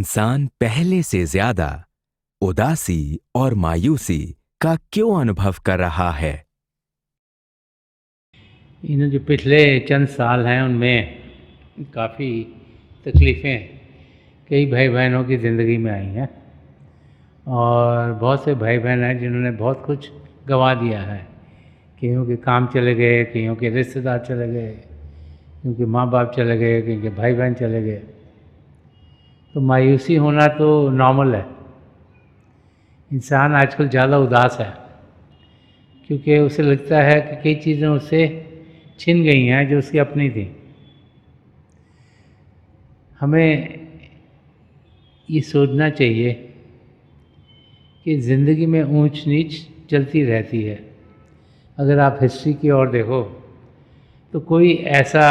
इंसान पहले से ज्यादा उदासी और मायूसी का क्यों अनुभव कर रहा है? इन जो पिछले चंद साल हैं उनमें काफ़ी तकलीफ़ें कई भाई बहनों की ज़िंदगी में आई हैं और बहुत से भाई बहन हैं जिन्होंने बहुत कुछ गंवा दिया है। कईयों के काम चले गए, कईयों के रिश्तेदार चले गए, कईयों के माँ बाप चले गए, कईयों के भाई बहन चले गए। तो मायूसी होना तो नॉर्मल है। इंसान आजकल ज़्यादा उदास है क्योंकि उसे लगता है कि कई चीज़ें उससे छिन गई हैं जो उसकी अपनी थी। हमें ये सोचना चाहिए कि ज़िंदगी में ऊंच नीच चलती रहती है। अगर आप हिस्ट्री की ओर देखो तो कोई ऐसा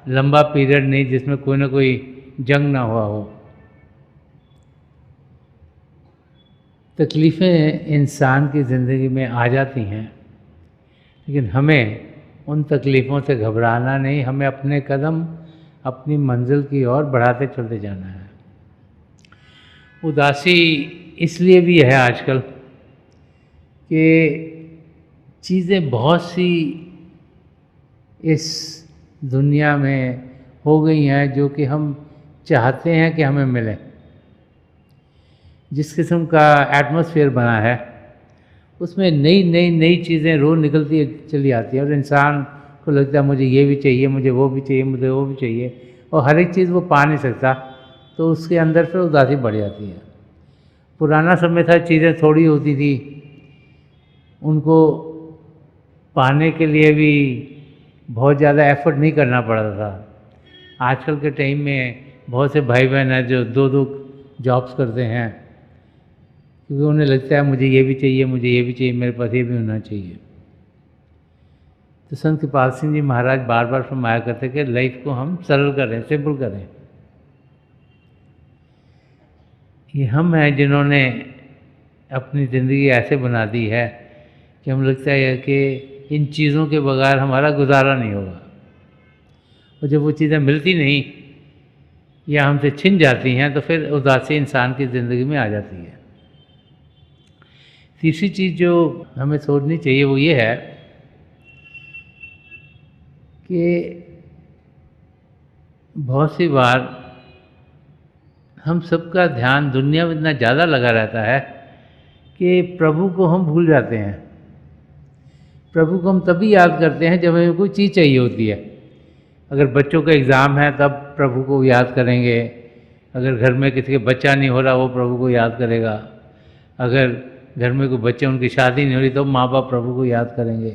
लंबा पीरियड नहीं जिसमें कोई ना कोई जंग ना हुआ हो। तकलीफ़ें इंसान की ज़िंदगी में आ जाती हैं, लेकिन हमें उन तकलीफ़ों से घबराना नहीं, हमें अपने कदम अपनी मंजिल की ओर बढ़ाते चलते जाना है। उदासी इसलिए भी है आजकल कि चीज़ें बहुत सी इस दुनिया में हो गई हैं जो कि हम चाहते हैं कि हमें मिले। जिस किस्म का एटमॉस्फेयर बना है उसमें नई नई नई चीज़ें रोज़ निकलती चली आती हैं और इंसान को लगता है मुझे ये भी चाहिए, मुझे वो भी चाहिए, मुझे वो भी चाहिए, और हर एक चीज़ वो पा नहीं सकता, तो उसके अंदर फिर उदासी बढ़ जाती है। पुराना समय था, चीज़ें थोड़ी होती थी, उनको पाने के लिए भी बहुत ज़्यादा एफर्ट नहीं करना पड़ता था। आजकल के टाइम में बहुत से भाई बहन हैं जो दो दो जॉब्स करते हैं क्योंकि उन्हें लगता है मुझे ये भी चाहिए, मुझे ये भी चाहिए, मेरे पास ये भी होना चाहिए। तो संत कृपाल सिंह जी महाराज बार बार फरमाया करते कि लाइफ को हम सरल करें, सिंपल करें। ये हम हैं जिन्होंने अपनी ज़िंदगी ऐसे बना दी है कि हम लगता है कि इन चीज़ों के बगैर हमारा गुजारा नहीं होगा, और जब वो चीज़ें मिलती नहीं या हमसे छिन जाती हैं तो फिर उदासी इंसान की ज़िंदगी में आ जाती है। तीसरी चीज़ जो हमें सोचनी चाहिए वो ये है कि बहुत सी बार हम सबका ध्यान दुनिया में इतना ज़्यादा लगा रहता है कि प्रभु को हम भूल जाते हैं। प्रभु को हम तभी याद करते हैं जब हमें कोई चीज़ चाहिए होती है। अगर बच्चों का एग्ज़ाम है तब प्रभु को याद करेंगे, अगर घर में किसी के बच्चा नहीं हो रहा वो प्रभु को याद करेगा, अगर घर में कोई बच्चे उनकी शादी नहीं हो रही तो माँ बाप प्रभु को याद करेंगे,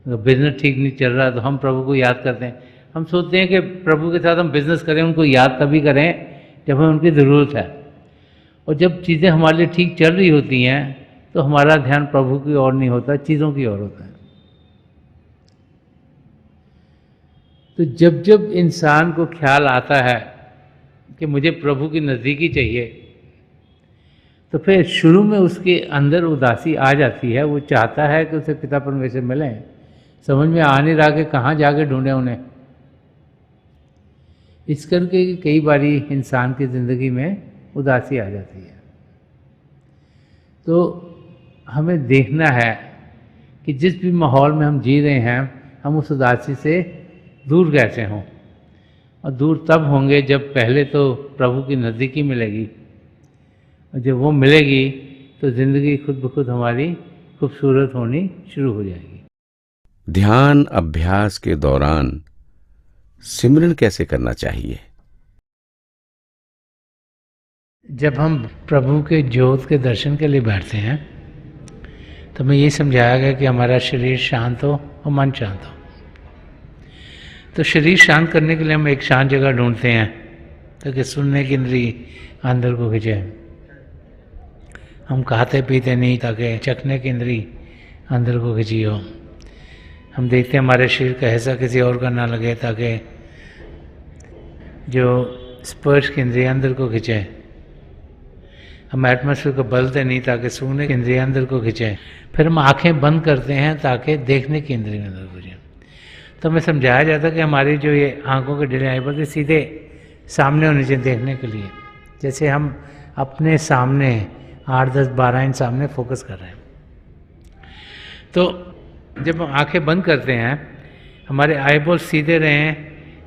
अगर बिज़नेस ठीक नहीं चल रहा तो हम प्रभु को याद करते हैं। हम सोचते हैं कि प्रभु के साथ हम बिज़नेस करें, उनको याद तभी करें जब हमें उनकी ज़रूरत है, और जब चीज़ें हमारे लिए ठीक चल रही होती हैं तो हमारा ध्यान प्रभु की ओर नहीं होता, चीज़ों की ओर होता है। तो जब जब इंसान को ख्याल आता है कि मुझे प्रभु की नज़दीकी चाहिए तो फिर शुरू में उसके अंदर उदासी आ जाती है। वो चाहता है कि उसे पिता परमेश्वर मिलें, समझ में आ नहीं रहा कि कहाँ जाके ढूंढें उन्हें। इस करके कई बारी इंसान की ज़िंदगी में उदासी आ जाती है। तो हमें देखना है कि जिस भी माहौल में हम जी रहे हैं हम उस उदासी से दूर कैसे हों, और दूर तब होंगे जब पहले तो प्रभु की नज़दीकी मिलेगी, और जब वो मिलेगी तो ज़िंदगी खुद ब खुद हमारी खूबसूरत होनी शुरू हो जाएगी। ध्यान अभ्यास के दौरान सिमरन कैसे करना चाहिए? जब हम प्रभु के ज्योत के दर्शन के लिए बैठते हैं तो हमें ये समझाया गया कि हमारा शरीर शांत हो और मन शांत हो। तो शरीर शांत करने के लिए हम एक शांत जगह ढूंढते हैं ताकि सुनने की इंद्री अंदर को खींचे। हम खाते पीते नहीं ताकि चखने की इंद्री अंदर को खींची हो। हम देखते हैं हमारे शरीर का हिस्सा किसी और का ना लगे ताकि जो स्पर्श की इंद्रिय अंदर को खींचे। हम एटमॉस्फेयर को बदलते नहीं ताकि सूंघने की इंद्रिय अंदर को खींचे। फिर हम आंखें बंद करते हैं ताकि देखने की इंद्रिय अंदर को खींचे। तो हमें समझाया जाता है कि हमारी जो ये आंखों के डिले आई बोलते सीधे सामने होने चाहिए देखने के लिए। जैसे हम अपने सामने 8, 10, 12 इंच सामने फोकस कर रहे हैं। तो जब हम आंखें बंद करते हैं, हमारे आई बॉल सीधे रहें,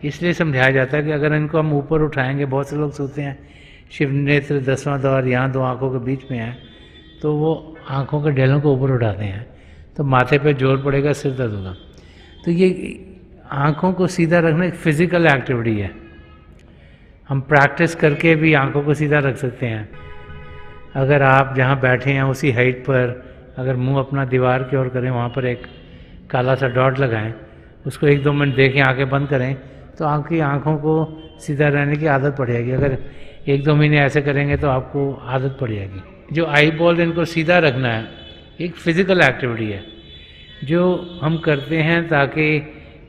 इसलिए समझाया जाता है कि अगर इनको हम ऊपर उठाएंगे, बहुत से लोग सोचते हैं शिव नेत्र 10वां द्वार यहाँ 2 आँखों के बीच में है, तो वो आँखों के डेलों को ऊपर उठाते हैं तो माथे पे जोर पड़ेगा, सिर दर्द होगा। तो ये आँखों को सीधा रखना एक फिज़िकल एक्टिविटी है। हम प्रैक्टिस करके भी आँखों को सीधा रख सकते हैं। अगर आप जहाँ बैठे हैं उसी हाइट पर अगर मुंह अपना दीवार की ओर करें, वहाँ पर एक काला सा डॉट लगाएं, उसको 1-2 मिनट देखें, आंखें बंद करें, तो आपकी आँखों को सीधा रहने की आदत पड़ जाएगी। अगर 1-2 महीने ऐसे करेंगे तो आपको आदत पड़ जाएगी। जो आई बॉल इनको सीधा रखना है एक फिज़िकल एक्टिविटी है जो हम करते हैं ताकि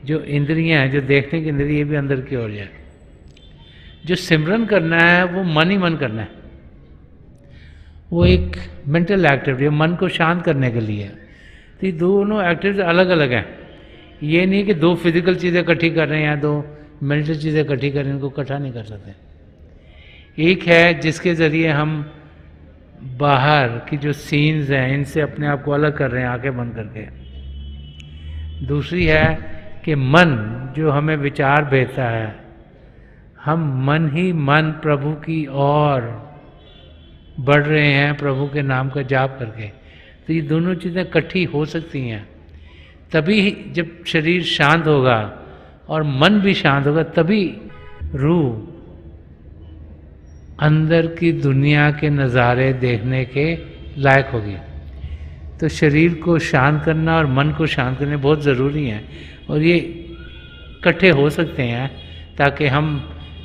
जो इंद्रियां हैं, जो देखने की इंद्रिय, ये भी अंदर की ओर जाए। जो सिमरन करना है वो मन ही मन करना है, वो एक मेंटल एक्टिविटी है, मन को शांत करने के लिए। तो ये दोनों एक्टिविटी अलग अलग हैं। ये नहीं कि 2 फिजिकल चीज़ें इकट्ठी कर रहे हैं या 2 मेंटल चीज़ें इकट्ठी कर रहे हैं, इनको इकट्ठा नहीं कर सकते। एक है जिसके ज़रिए हम बाहर की जो सीन्स हैं इनसे अपने आप को अलग कर रहे हैं आंखें बंद करके। दूसरी है कि मन जो हमें विचार भेजता है, हम मन ही मन प्रभु की ओर बढ़ रहे हैं प्रभु के नाम का जाप करके। तो ये दोनों चीज़ें इकट्ठी हो सकती हैं। तभी जब शरीर शांत होगा और मन भी शांत होगा, तभी रूह अंदर की दुनिया के नज़ारे देखने के लायक होगी। तो शरीर को शांत करना और मन को शांत करना बहुत ज़रूरी है, और ये इकट्ठे हो सकते हैं ताकि हम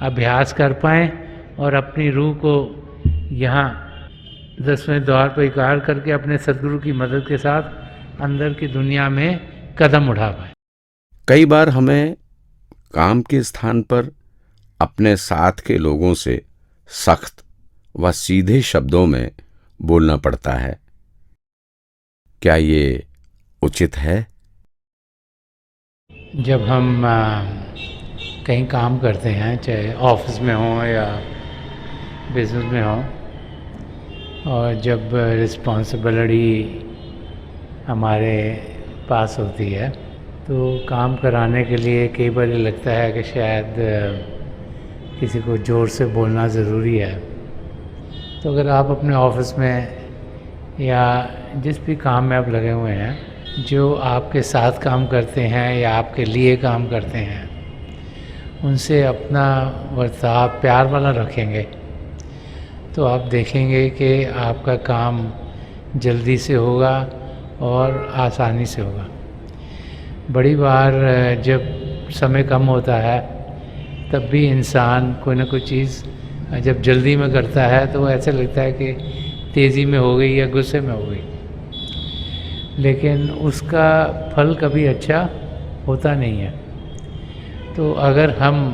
अभ्यास कर पाएँ और अपनी रूह को यहाँ 10वें द्वार पर एकाग्र करके अपने सद्गुरु की मदद के साथ अंदर की दुनिया में कदम उठा पाए। कई बार हमें काम के स्थान पर अपने साथ के लोगों से सख्त व सीधे शब्दों में बोलना पड़ता है। क्या ये उचित है? जब हम कहीं काम करते हैं, चाहे ऑफिस में हो या बिजनेस में हो, और जब रिस्पॉन्सिबिलिटी हमारे पास होती है तो काम कराने के लिए कई बार ये लगता है कि शायद किसी को ज़ोर से बोलना ज़रूरी है। तो अगर आप अपने ऑफिस में या जिस भी काम में आप लगे हुए हैं, जो आपके साथ काम करते हैं या आपके लिए काम करते हैं, उनसे अपना बर्ताव प्यार वाला रखेंगे तो आप देखेंगे कि आपका काम जल्दी से होगा और आसानी से होगा। बड़ी बार जब समय कम होता है तब भी इंसान कोई ना कोई चीज़ जब जल्दी में करता है तो वो ऐसे लगता है कि तेज़ी में हो गई या गुस्से में हो गई, लेकिन उसका फल कभी अच्छा होता नहीं है। तो अगर हम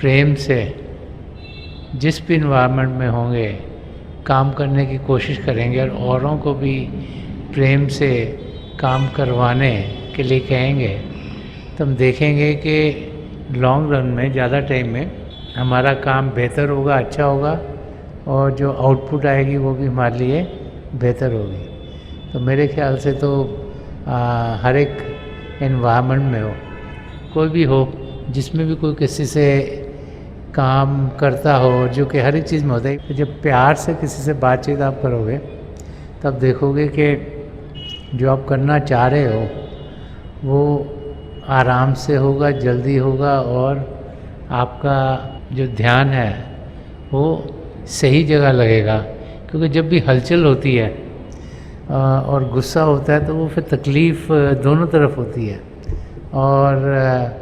प्रेम से जिस भी इन्वायरमेंट में होंगे काम करने की कोशिश करेंगे और औरों को भी प्रेम से काम करवाने के लिए कहेंगे, तो हम देखेंगे कि लॉन्ग रन में, ज़्यादा टाइम में हमारा काम बेहतर होगा, अच्छा होगा, और जो आउटपुट आएगी वो भी हमारे लिए बेहतर होगी। तो मेरे ख्याल से तो हर एक एनवायरनमेंट में हो, कोई भी हो, जिसमें भी कोई किसी से काम करता हो, जो कि हर एक चीज़ में होता है, तो जब प्यार से किसी से बातचीत आप करोगे तब देखोगे कि जो आप करना चाह रहे हो वो आराम से होगा, जल्दी होगा, और आपका जो ध्यान है वो सही जगह लगेगा। क्योंकि जब भी हलचल होती है और गुस्सा होता है तो वो फिर तकलीफ़ दोनों तरफ होती है, और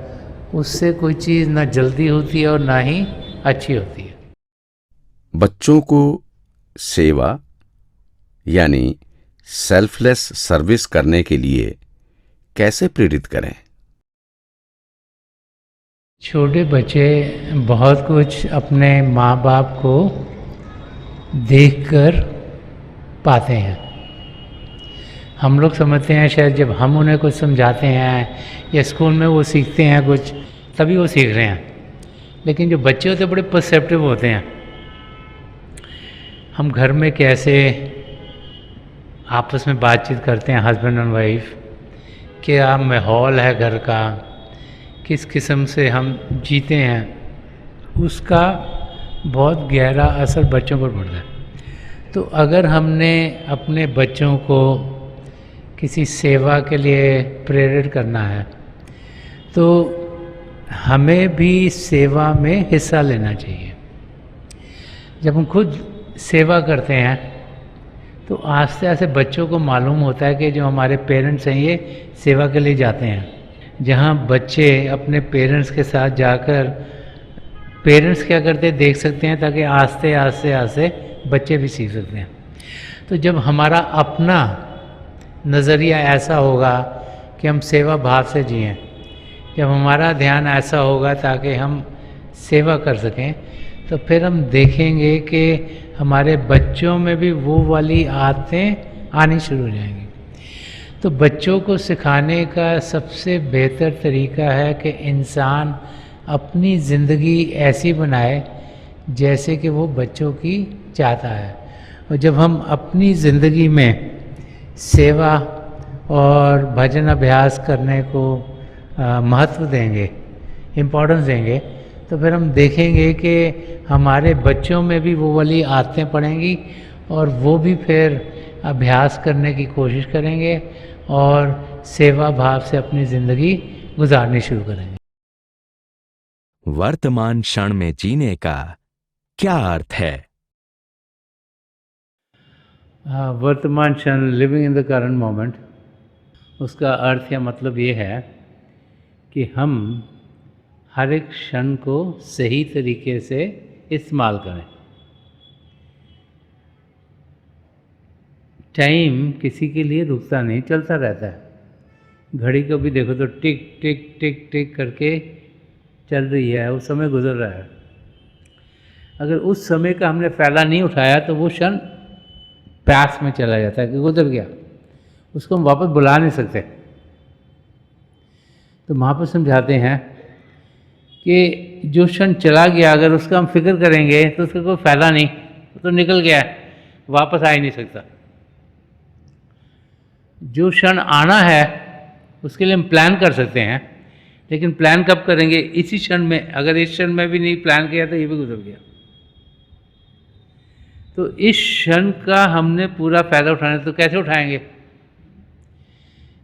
उससे कोई चीज़ ना जल्दी होती है और ना ही अच्छी होती है। बच्चों को सेवा यानी सेल्फलेस सर्विस करने के लिए कैसे प्रेरित करें? छोटे बच्चे बहुत कुछ अपने माँ बाप को देखकर पाते हैं। हम लोग समझते हैं शायद जब हम उन्हें कुछ समझाते हैं या स्कूल में वो सीखते हैं कुछ, तभी वो सीख रहे हैं। लेकिन जो बच्चे होते हैं बड़े परसेप्टिव होते हैं, हम घर में कैसे आपस में बातचीत करते हैं हस्बैंड एंड वाइफ, क्या माहौल है घर का, किस किस्म से हम जीते हैं, उसका बहुत गहरा असर बच्चों पर पड़ता है। तो अगर हमने अपने बच्चों को किसी सेवा के लिए प्रेरित करना है तो हमें भी सेवा में हिस्सा लेना चाहिए। जब हम खुद सेवा करते हैं तो आस्ते आस्ते बच्चों को मालूम होता है कि जो हमारे पेरेंट्स हैं ये सेवा के लिए जाते हैं। जहाँ बच्चे अपने पेरेंट्स के साथ जाकर पेरेंट्स क्या करते हैं देख सकते हैं, ताकि आस्ते आस्ते आस्ते बच्चे भी सीख सकते हैं। तो जब हमारा अपना नज़रिया ऐसा होगा कि हम सेवा भाव से जिएं, जब हमारा ध्यान ऐसा होगा ताकि हम सेवा कर सकें, तो फिर हम देखेंगे कि हमारे बच्चों में भी वो वाली आदतें आनी शुरू हो जाएंगी। तो बच्चों को सिखाने का सबसे बेहतर तरीका है कि इंसान अपनी ज़िंदगी ऐसी बनाए जैसे कि वो बच्चों की चाहता है। और जब हम अपनी ज़िंदगी में सेवा और भजन अभ्यास करने को महत्व देंगे, इम्पोर्टेंस देंगे, तो फिर हम देखेंगे कि हमारे बच्चों में भी वो वाली आदतें पड़ेंगी और वो भी फिर अभ्यास करने की कोशिश करेंगे और सेवा भाव से अपनी ज़िंदगी गुजारनी शुरू करेंगे। वर्तमान क्षण में जीने का क्या अर्थ है? वर्तमान क्षण, living in the current moment, उसका अर्थ या मतलब ये है कि हम हर एक क्षण को सही तरीके से इस्तेमाल करें। टाइम किसी के लिए रुकता नहीं, चलता रहता है। घड़ी को भी देखो तो टिक टिक टिक टिक करके चल रही है, वो समय गुजर रहा है। अगर उस समय का हमने फ़ायदा नहीं उठाया तो वो क्षण प्यास में चला जाता है कि गुजर गया, उसको हम वापस बुला नहीं सकते। तो महापुरुष समझाते हैं कि जो क्षण चला गया अगर उसका हम फिक्र करेंगे तो उसका कोई फ़ायदा नहीं, वो तो निकल गया है, वापस आ ही नहीं सकता। जो क्षण आना है उसके लिए हम प्लान कर सकते हैं, लेकिन प्लान कब करेंगे? इसी क्षण में। अगर इस क्षण में भी नहीं प्लान किया तो ये भी गुजर गया। तो इस क्षण का हमने पूरा फ़ायदा उठाना है, तो कैसे उठाएंगे?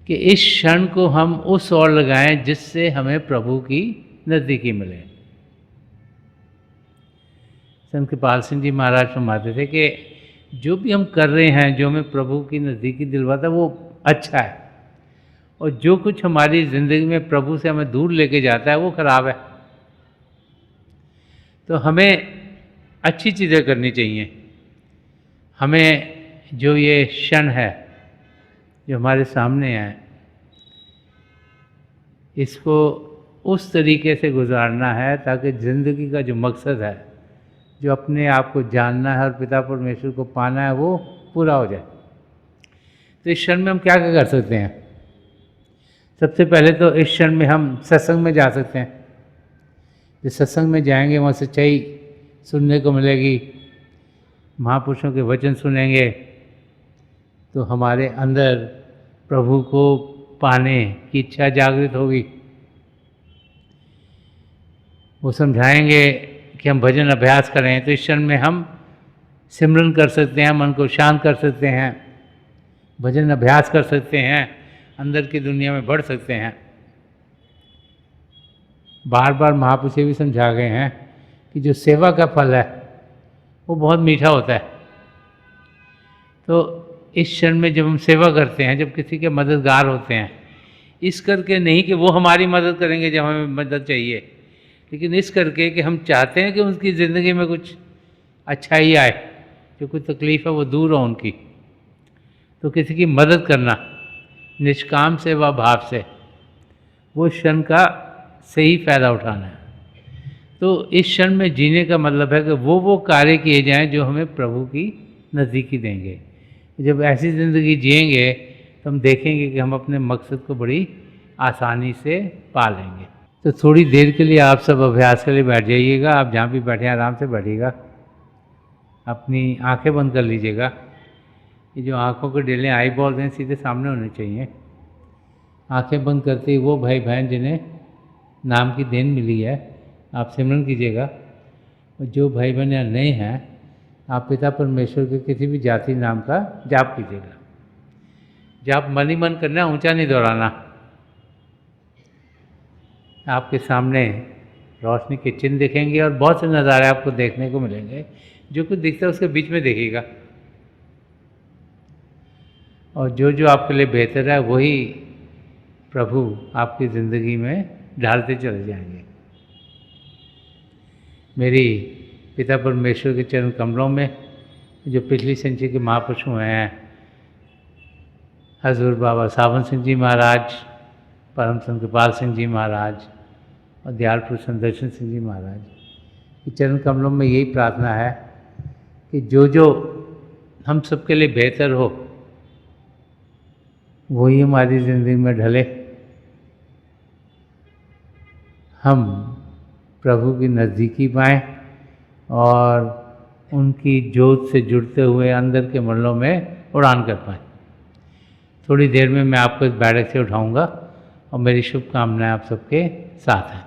कि इस क्षण को हम उस ओर लगाएं जिससे हमें प्रभु की नज़दीकी मिले। संत कृपाल सिंह जी महाराज फरमाते थे कि जो भी हम कर रहे हैं जो हमें प्रभु की नज़दीकी दिलवाता है वो अच्छा है, और जो कुछ हमारी ज़िंदगी में प्रभु से हमें दूर लेके जाता है वो खराब है। तो हमें अच्छी चीज़ें करनी चाहिए। हमें जो ये क्षण है जो हमारे सामने है, इसको उस तरीके से गुजारना है ताकि ज़िंदगी का जो मकसद है, जो अपने आप को जानना है और पिता परमेश्वर को पाना है, वो पूरा हो जाए। तो इस क्षण में हम क्या क्या कर सकते हैं? सबसे पहले तो इस क्षण में हम सत्संग में जा सकते हैं। जिस सत्संग में जाएंगे वहाँ सच्चाई सुनने को मिलेगी, महापुरुषों के वचन सुनेंगे, तो हमारे अंदर प्रभु को पाने की इच्छा जागृत होगी। वो समझाएंगे कि हम भजन अभ्यास करें, तो इस क्षण में हम सिमरन कर सकते हैं, मन को शांत कर सकते हैं, भजन अभ्यास कर सकते हैं, अंदर की दुनिया में बढ़ सकते हैं। बार बार महापुरुष भी समझा गए हैं कि जो सेवा का फल है वो बहुत मीठा होता है। तो इस क्षण में जब हम सेवा करते हैं, जब किसी के मददगार होते हैं, इस करके नहीं कि वो हमारी मदद करेंगे जब हमें मदद चाहिए, लेकिन इस करके कि हम चाहते हैं कि उनकी ज़िंदगी में कुछ अच्छा ही आए, जो कुछ तकलीफ़ है वो दूर हो उनकी। तो किसी की मदद करना निष्काम सेवा भाव से, वो क्षण का सही फ़ायदा उठाना है। तो इस क्षण में जीने का मतलब है कि वो कार्य किए जाएं जो हमें प्रभु की नज़दीकी देंगे। जब ऐसी ज़िंदगी जिएंगे तो हम देखेंगे कि हम अपने मकसद को बड़ी आसानी से पा लेंगे। तो थोड़ी देर के लिए आप सब अभ्यास के लिए बैठ जाइएगा। आप जहाँ भी बैठे हैं आराम से बैठिएगा। अपनी आंखें बंद कर लीजिएगा। ये जो आंखों के डेले आई बॉल्स हैं सीधे सामने होने चाहिए। आंखें बंद करते ही वो भाई बहन जिन्हें नाम की देन मिली है आप सिमरन कीजिएगा। और जो भाई बहन यहाँ नए हैं आप पिता परमेश्वर के किसी भी जाति नाम का जाप कीजिएगा। जाप मन ही मन करना, ऊंचा नहीं दोहराना। आपके सामने रोशनी के चिन्ह दिखेंगे और बहुत से नज़ारे आपको देखने को मिलेंगे। जो कुछ दिखता है उसके बीच में देखिएगा, और जो जो आपके लिए बेहतर है वही प्रभु आपकी ज़िंदगी में ढालते चले जाएंगे। मेरी पिता परमेश्वर के चरण कमलों में जो पिछली संचय के महापुरुष हुए हैं, हजूर बाबा सावन सिंह जी महाराज, परम संत कृपाल सिंह जी महाराज और दयाल पुरुष संदर्शन सिंह जी महाराज के चरण कमलों में यही प्रार्थना है कि जो जो हम सबके लिए बेहतर हो वही हमारी ज़िंदगी में ढले। हम प्रभु की नज़दीकी पाएँ और उनकी जोत से जुड़ते हुए अंदर के मंडलों में उड़ान कर पाएँ। थोड़ी देर में मैं आपको इस बैठक से उठाऊंगा और मेरी शुभकामनाएं आप सबके साथ हैं।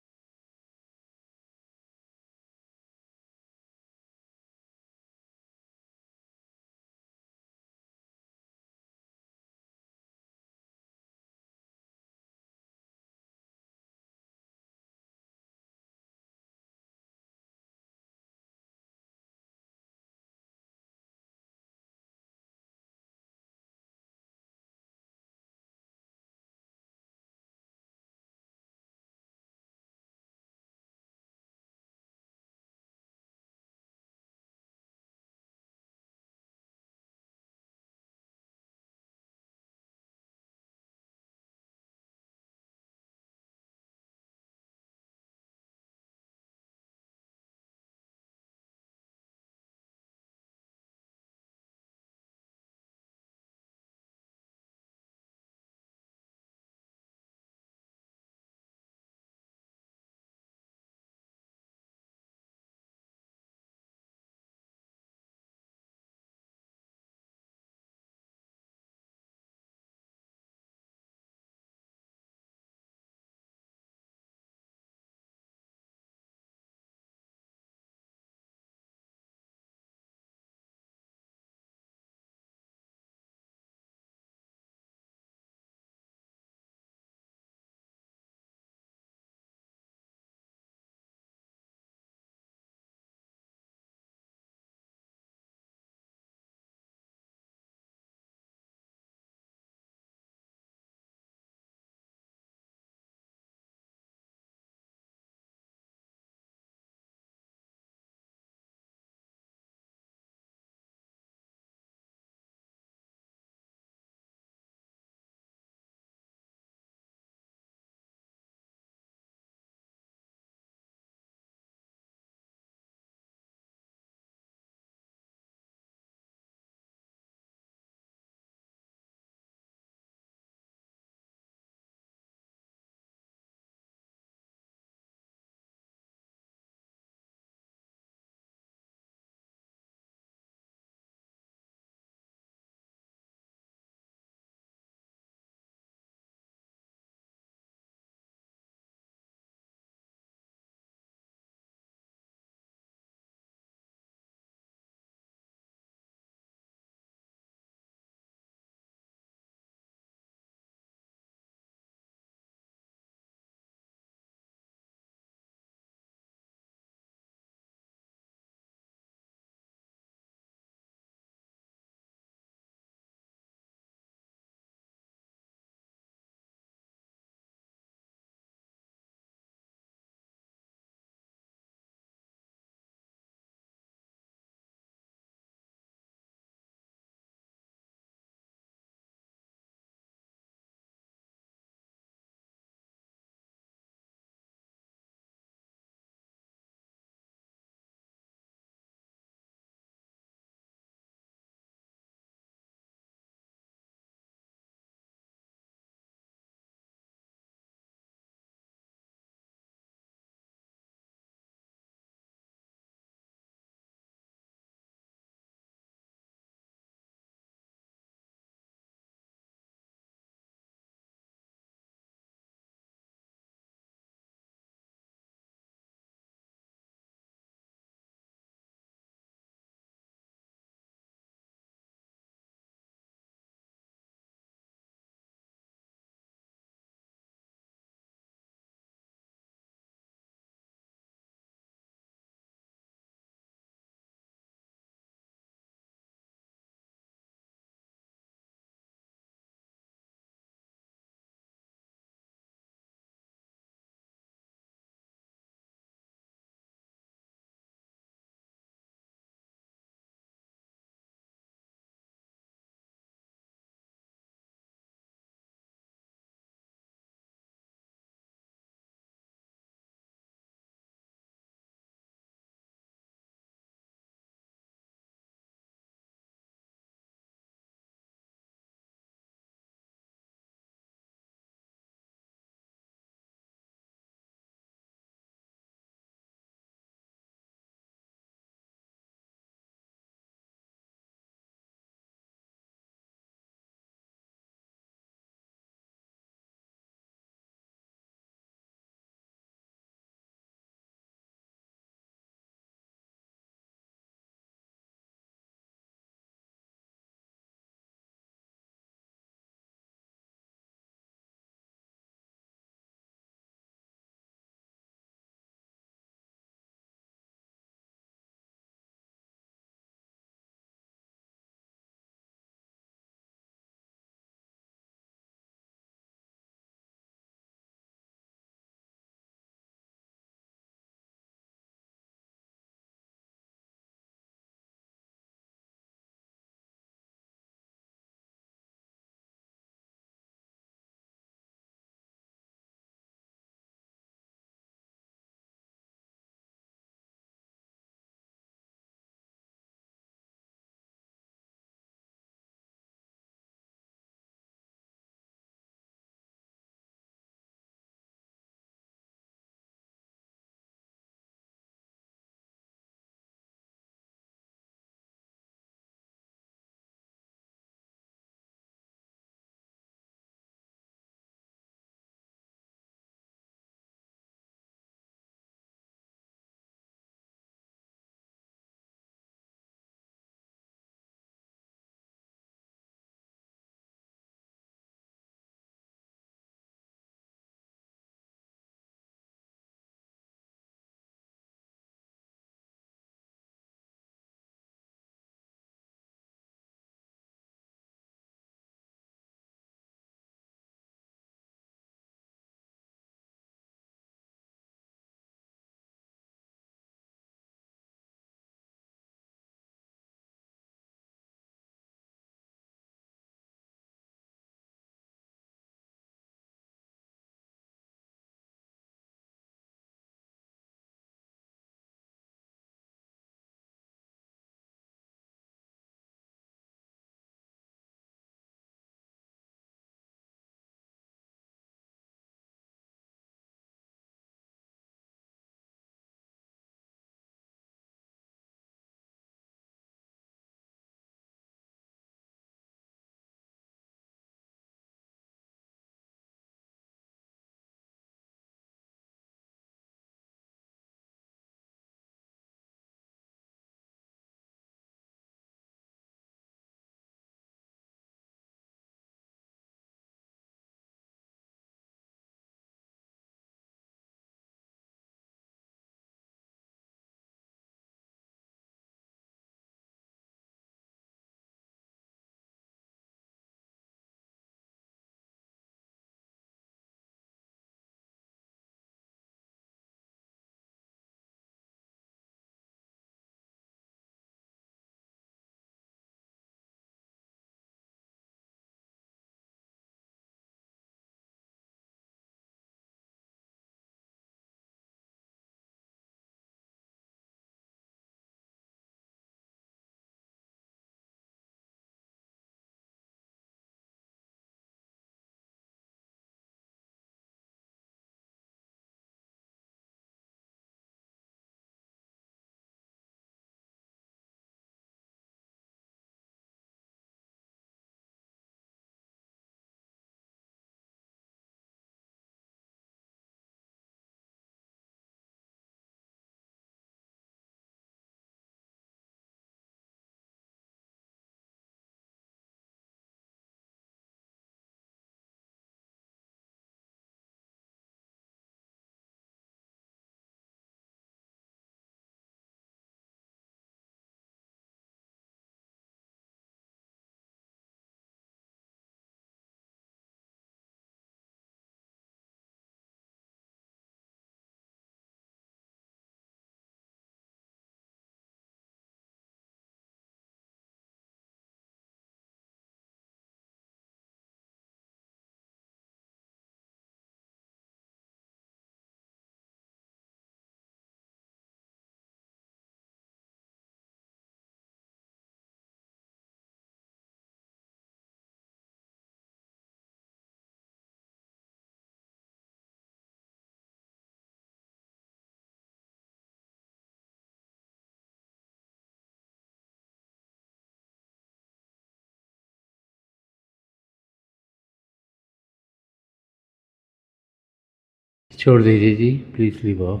छोड़ दीजिए जी, प्लीज़ लीव ऑफ।